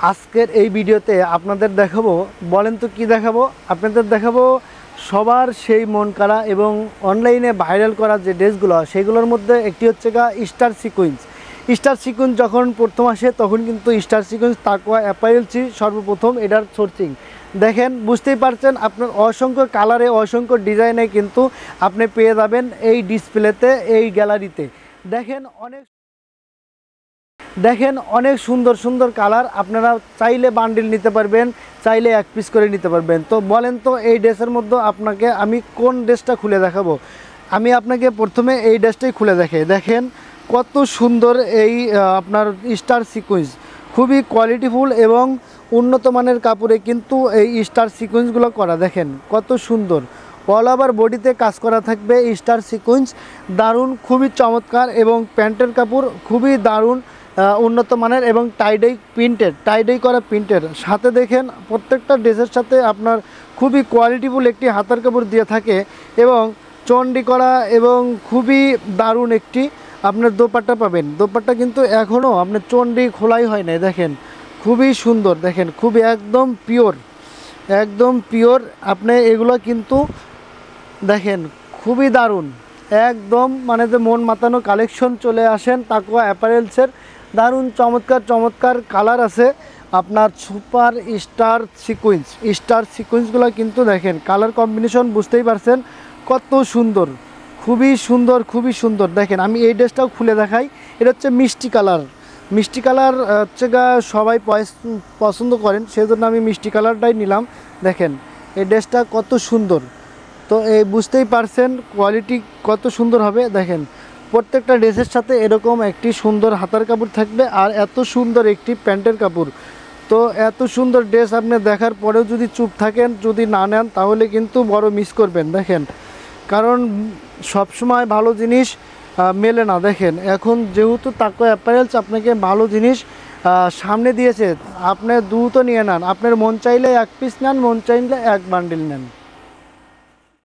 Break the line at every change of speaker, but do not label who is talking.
আজকের এই ভিডিওতে আপনাদের দেখাবো, বলেন তো কি দেখাবো? আপনাদের দেখাবো সবার সেই মন কাড়া এবং অনলাইনে ভাইরাল করা যে ড্রেসগুলো, সেগুলোর মধ্যে একটি হচ্ছে স্টার সিকোয়েন্স। স্টার সিকোয়েন্স যখন প্রথম আসে তখন কিন্তু স্টার সিকোয়েন্স তাকওয়া অ্যাপারেলসই সর্বপ্রথম এটার সোর্সিং। দেখেন, বুঝতেই পারছেন, আপনার অসংখ্য কালারে অসংখ্য ডিজাইনে কিন্তু আপনি পেয়ে যাবেন এই ডিসপ্লেতে, এই গ্যালারিতে। দেখেন অনেক সুন্দর সুন্দর কালার। আপনারা চাইলে বান্ডিল নিতে পারবেন, চাইলে এক পিস করে নিতে পারবেন। তো বলেন তো এই ড্রেসের মধ্যে আপনাকে আমি কোন ড্রেসটা খুলে দেখাবো? আমি আপনাকে প্রথমে এই ড্রেসটাই খুলে দেখাই। দেখেন কত সুন্দর এই আপনার স্টার সিকোয়েন্স, খুবই কোয়ালিটিফুল এবং উন্নত মানের কাপড়ে কিন্তু এই স্টার সিকোয়েন্সগুলো করা। দেখেন কত সুন্দর, অল ওভার বডিতে কাজ করা থাকবে স্টার সিকোয়েন্স। দারুণ, খুবই চমৎকার এবং প্যান্টের কাপড় খুবই দারুণ, উন্নত মানের এবং টাইডাই করা প্রিন্টের সাথে দেখেন প্রত্যেকটা ড্রেসের সাথে আপনার খুবই কোয়ালিটিফুল একটি হাতার কাপড় দিয়ে থাকে এবং চন্ডি করা এবং খুবই দারুণ একটি আপনার দোপাট্টা পাবেন। দোপাট্টা কিন্তু এখনও আপনার চন্ডি খোলাই হয় নাই। দেখেন খুবই সুন্দর, দেখেন খুবই একদম পিওর আপনি এগুলো কিন্তু দেখেন খুবই দারুণ, একদম মানে যে মন মাতানো কালেকশন। চলে আসেন তাকওয়া অ্যাপারেলসের, দারুণ চমৎকার কালার আছে আপনার সুপার স্টার সিকোয়েন্সগুলো কিন্তু দেখেন কালার কম্বিনেশন বুঝতেই পারছেন কত সুন্দর, খুবই সুন্দর। দেখেন আমি এই ড্রেসটাও খুলে দেখাই। এটা হচ্ছে মিষ্টি কালার হচ্ছে সবাই পছন্দ করেন, সেজন্য আমি মিষ্টি কালারটাই নিলাম। দেখেন এই ড্রেসটা কত সুন্দর, তো এই বুঝতেই পারছেন কোয়ালিটি কত সুন্দর হবে। দেখেন প্রত্যেকটা ড্রেসের সাথে এরকম একটি সুন্দর হাতার কাপড় থাকবে আর এত সুন্দর একটি প্যান্টের কাপড়। তো এত সুন্দর ড্রেস আপনি দেখার পরেও যদি চুপ থাকেন, যদি না নেন, তাহলে কিন্তু বড় মিস করবেন। দেখেন কারণ সবসময় ভালো জিনিস মেলে না। দেখেন এখন যেহেতু তাকওয়া অ্যাপারেলস আপনাকে ভালো জিনিস সামনে দিয়েছে, আপনি দ্রুত নিয়ে নেন। আপনার মন চাইলে এক পিস নেন, মন চাইলে এক বান্ডিল নেন।